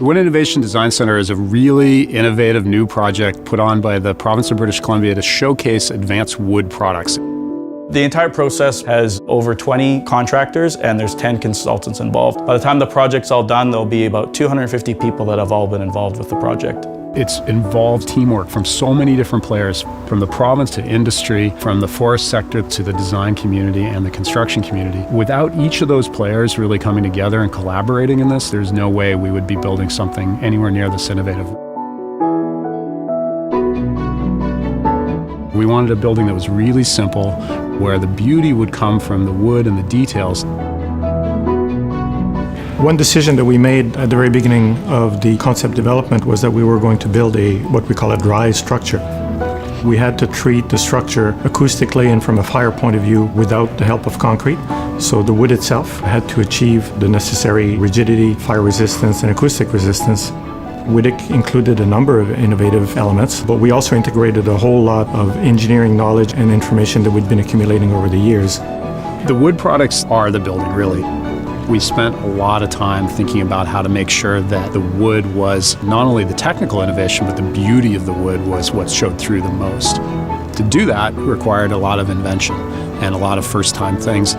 The Wood Innovation Design Center is a really innovative new project put on by the province of British Columbia to showcase advanced wood products. The entire process has over 20 contractors and there's 10 consultants involved. By the time the project's all done, there'll be about 250 people that have all been involved with the project. It's involved teamwork from so many different players, from the province to industry, from the forest sector to the design community and the construction community. Without each of those players really coming together and collaborating in this, there's no way we would be building something anywhere near this innovative. We wanted a building that was really simple, where the beauty would come from the wood and the details. One decision that we made at the very beginning of the concept development was that we were going to build what we call a dry structure. We had to treat the structure acoustically and from a fire point of view without the help of concrete. So the wood itself had to achieve the necessary rigidity, fire resistance, and acoustic resistance. WIDIC included a number of innovative elements, but we also integrated a whole lot of engineering knowledge and information that we'd been accumulating over the years. The wood products are the building, really. We spent a lot of time thinking about how to make sure that the wood was not only the technical innovation, but the beauty of the wood was what showed through the most. To do that required a lot of invention and a lot of first-time things.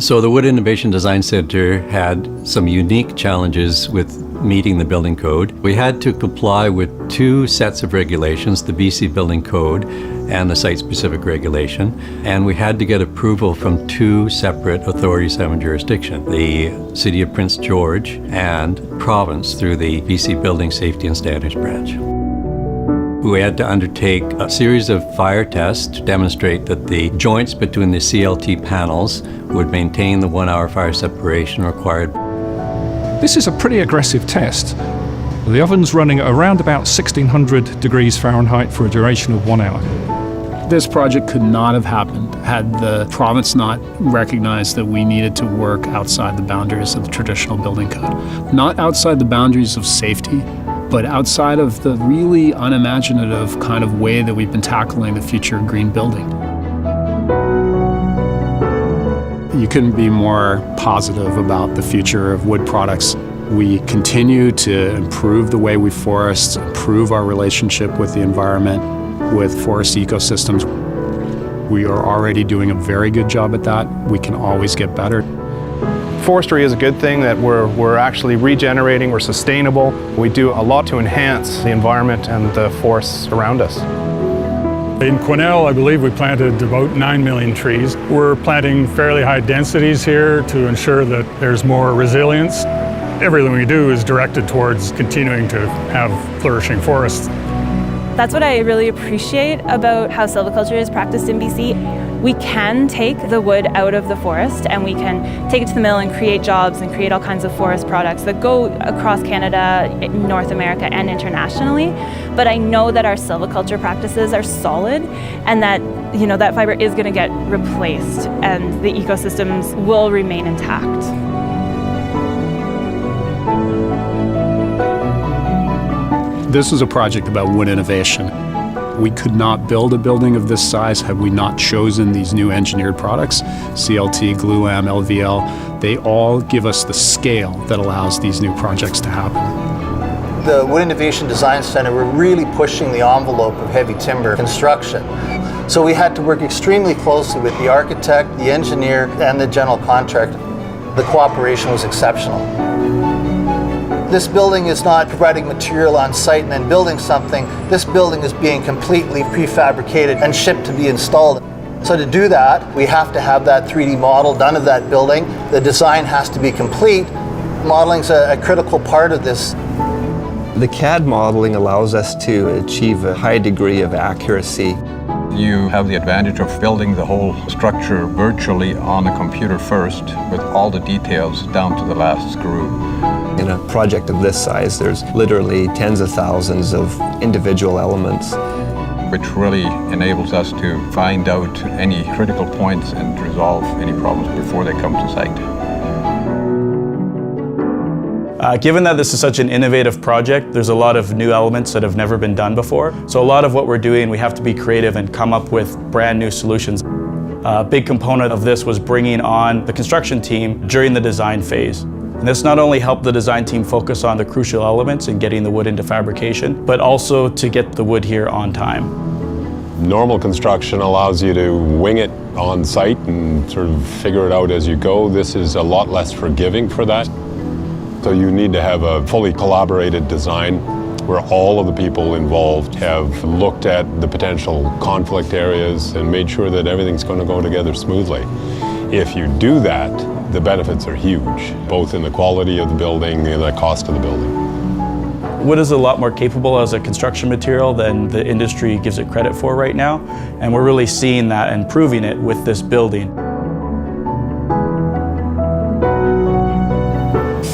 So the Wood Innovation Design Center had some unique challenges with meeting the building code. We had to comply with two sets of regulations, the BC Building Code and the site-specific regulation, and we had to get approval from two separate authorities having jurisdiction, the City of Prince George and province through the BC Building Safety and Standards Branch. We had to undertake a series of fire tests to demonstrate that the joints between the CLT panels would maintain the 1 hour fire separation required. This is a pretty aggressive test. The oven's running at around about 1600 degrees Fahrenheit for a duration of 1 hour. This project could not have happened had the province not recognized that we needed to work outside the boundaries of the traditional building code. Not outside the boundaries of safety, but outside of the really unimaginative kind of way that we've been tackling the future of green building. You couldn't be more positive about the future of wood products. We continue to improve the way we forest, improve our relationship with the environment, with forest ecosystems. We are already doing a very good job at that. We can always get better. Forestry is a good thing, that we're actually regenerating, we're sustainable. We do a lot to enhance the environment and the forests around us. In Quesnel, I believe we planted about 9 million trees. We're planting fairly high densities here to ensure that there's more resilience. Everything we do is directed towards continuing to have flourishing forests. That's what I really appreciate about how silviculture is practiced in BC. We can take the wood out of the forest and we can take it to the mill and create jobs and create all kinds of forest products that go across Canada, North America, and internationally. But I know that our silviculture practices are solid and that, that fiber is going to get replaced and the ecosystems will remain intact. This is a project about wood innovation. We could not build a building of this size had we not chosen these new engineered products. CLT, glulam, LVL, they all give us the scale that allows these new projects to happen. The Wood Innovation Design Center, we're really pushing the envelope of heavy timber construction. So we had to work extremely closely with the architect, the engineer, and the general contractor. The cooperation was exceptional. This building is not providing material on site and then building something. This building is being completely prefabricated and shipped to be installed. So to do that, we have to have that 3D model done of that building. The design has to be complete. Modeling's a critical part of this. The CAD modeling allows us to achieve a high degree of accuracy. You have the advantage of building the whole structure virtually on a computer first, with all the details down to the last screw. In a project of this size, there's literally tens of thousands of individual elements, which really enables us to find out any critical points and resolve any problems before they come to site. Given that this is such an innovative project, there's a lot of new elements that have never been done before. So a lot of what we're doing, we have to be creative and come up with brand new solutions. A big component of this was bringing on the construction team during the design phase. And this not only helped the design team focus on the crucial elements in getting the wood into fabrication, but also to get the wood here on time. Normal construction allows you to wing it on site and sort of figure it out as you go. This is a lot less forgiving for that. So you need to have a fully collaborated design where all of the people involved have looked at the potential conflict areas and made sure that everything's going to go together smoothly. If you do that, the benefits are huge, both in the quality of the building and the cost of the building. Wood is a lot more capable as a construction material than the industry gives it credit for right now, and we're really seeing that and proving it with this building.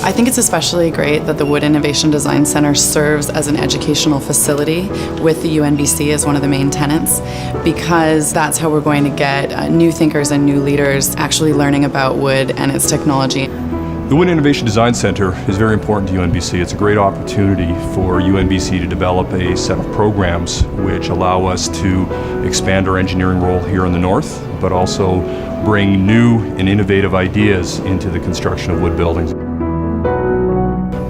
I think it's especially great that the Wood Innovation Design Center serves as an educational facility with the UNBC as one of the main tenants, because that's how we're going to get new thinkers and new leaders actually learning about wood and its technology. The Wood Innovation Design Center is very important to UNBC. It's a great opportunity for UNBC to develop a set of programs which allow us to expand our engineering role here in the north, but also bring new and innovative ideas into the construction of wood buildings.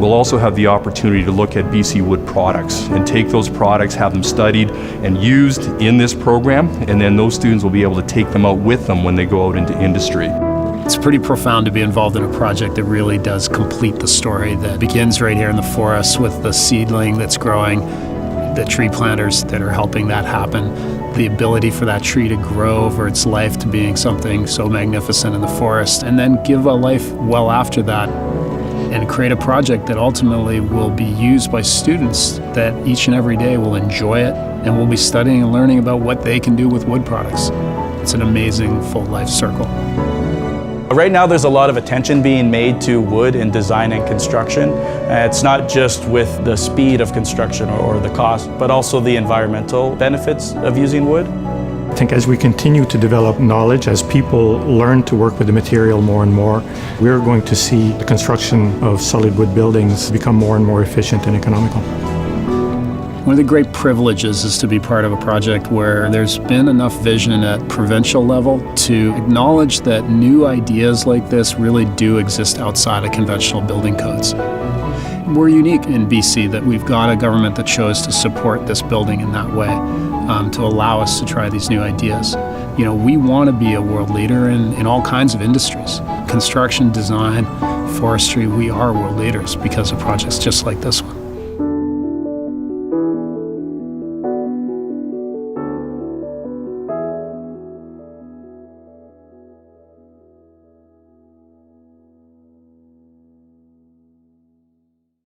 We'll also have the opportunity to look at BC wood products and take those products, have them studied and used in this program, and then those students will be able to take them out with them when they go out into industry. It's pretty profound to be involved in a project that really does complete the story that begins right here in the forest with the seedling that's growing, the tree planters that are helping that happen, the ability for that tree to grow over its life to being something so magnificent in the forest, and then give a life well after that, and create a project that ultimately will be used by students that each and every day will enjoy it and will be studying and learning about what they can do with wood products. It's an amazing full life circle. Right now there's a lot of attention being made to wood in design and construction. It's not just with the speed of construction or the cost, but also the environmental benefits of using wood. I think as we continue to develop knowledge, as people learn to work with the material more and more, we're going to see the construction of solid wood buildings become more and more efficient and economical. One of the great privileges is to be part of a project where there's been enough vision at provincial level to acknowledge that new ideas like this really do exist outside of conventional building codes. We're unique in BC that we've got a government that chose to support this building in that way, to allow us to try these new ideas. You know, we want to be a world leader in all kinds of industries. Construction, design, forestry, we are world leaders because of projects just like this one.